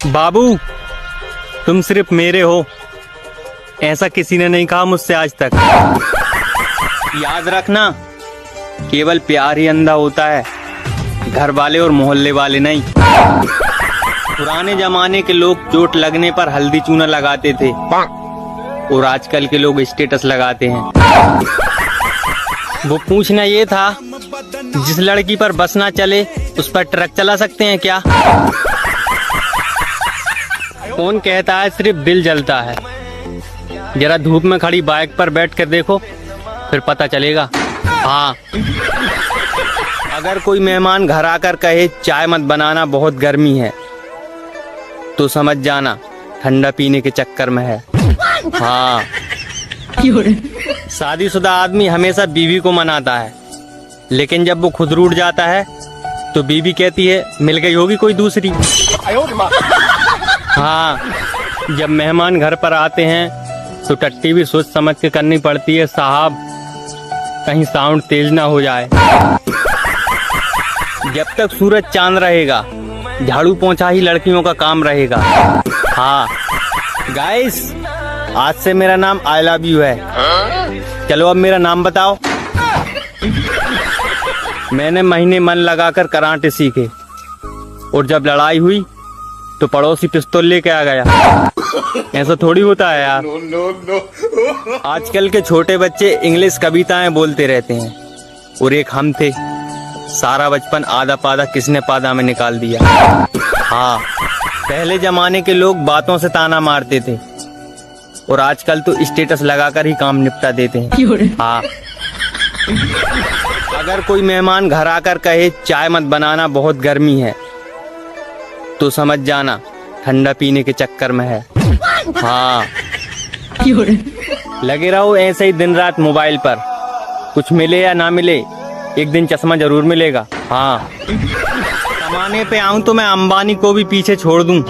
बाबू, तुम सिर्फ मेरे हो, ऐसा किसी ने नहीं कहा मुझसे आज तक। याद रखना, केवल प्यार ही अंधा होता है, घर वाले और मोहल्ले वाले नहीं। पुराने जमाने के लोग चोट लगने पर हल्दी चूना लगाते थे और आजकल के लोग स्टेटस लगाते हैं। वो पूछना ये था, जिस लड़की पर बस ना चले उस पर ट्रक चला सकते हैं क्या? कौन कहता है सिर्फ दिल जलता है? जरा धूप में खड़ी बाइक पर बैठ कर देखो, फिर पता चलेगा। हाँ, अगर कोई मेहमान घर आकर कहे चाय मत बनाना बहुत गर्मी है, तो समझ जाना ठंडा पीने के चक्कर में है। हाँ, शादीशुदा आदमी हमेशा बीवी को मनाता है, लेकिन जब वो खुद रूठ जाता है तो बीवी कहती है मिल गई होगी कोई दूसरी। हाँ, जब मेहमान घर पर आते हैं तो टट्टी भी सोच समझ के करनी पड़ती है साहब, कहीं साउंड तेज ना हो जाए। जब तक सूरज चांद रहेगा, झाड़ू पोंछा ही लड़कियों का काम रहेगा। हाँ गाइस, आज से मेरा नाम आई लव यू है। चलो अब मेरा नाम बताओ। मैंने महीने मन लगाकर कराटे सीखे और जब लड़ाई हुई तो पड़ोसी पिस्तौल लेके आ गया। ऐसा थोड़ी होता है यार। आजकल के छोटे बच्चे इंग्लिश कविताएं बोलते रहते हैं और एक हम थे, सारा बचपन आधा पादा किसने पादा में निकाल दिया। हाँ, पहले जमाने के लोग बातों से ताना मारते थे और आजकल तो स्टेटस लगाकर ही काम निपटा देते हैं। हाँ, अगर कोई मेहमान घर आकर कहे चाय मत बनाना बहुत गर्मी है, तो समझ जाना ठंडा पीने के चक्कर में है। हाँ, लगे रहो ऐसे ही दिन रात मोबाइल पर, कुछ मिले या ना मिले एक दिन चश्मा जरूर मिलेगा। हाँ, कमाने पे आऊं तो मैं अंबानी को भी पीछे छोड़ दूं,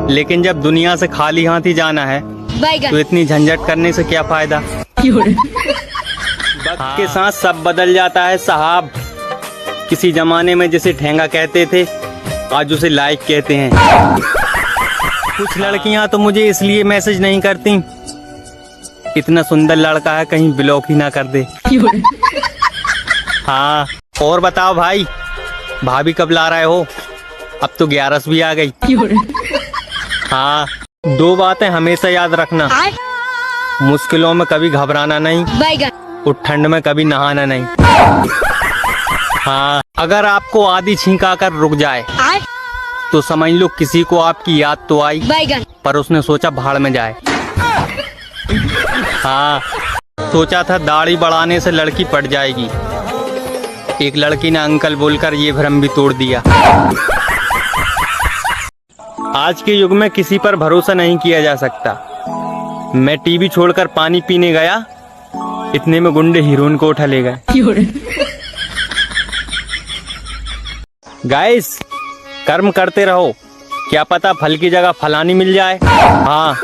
लेकिन जब दुनिया से खाली हाथ ही जाना है तो इतनी झंझट करने से क्या फायदा। वक्त के साथ सब बदल जाता है साहब। किसी जमाने में जिसे ठेंगा कहते थे, आज उसे लाइक कहते हैं। कुछ लड़कियां तो मुझे इसलिए मैसेज नहीं करती, इतना सुंदर लड़का है कहीं ब्लॉक ही ना कर दे। हाँ, और बताओ भाई, भाभी कब ला रहे हो? अब तो 11 भी आ गई। हाँ, 2 बातें हमेशा याद रखना, मुश्किलों में कभी घबराना नहीं और ठंड में कभी नहाना नहीं। हाँ, अगर आपको आधी छींक आकर रुक जाए तो समझ लो किसी को आपकी याद तो आई, पर उसने सोचा भाड़ में जाए। हाँ, सोचा था दाढ़ी बढ़ाने से लड़की पट जाएगी, एक लड़की ने अंकल बोलकर ये भ्रम भी तोड़ दिया। आज के युग में किसी पर भरोसा नहीं किया जा सकता। मैं टीवी छोड़कर पानी पीने गया, इतने में गुंडे हीरोइन को उठा ले गए। गाइस, कर्म करते रहो, क्या पता फल की जगह फलानी मिल जाए। हाँ।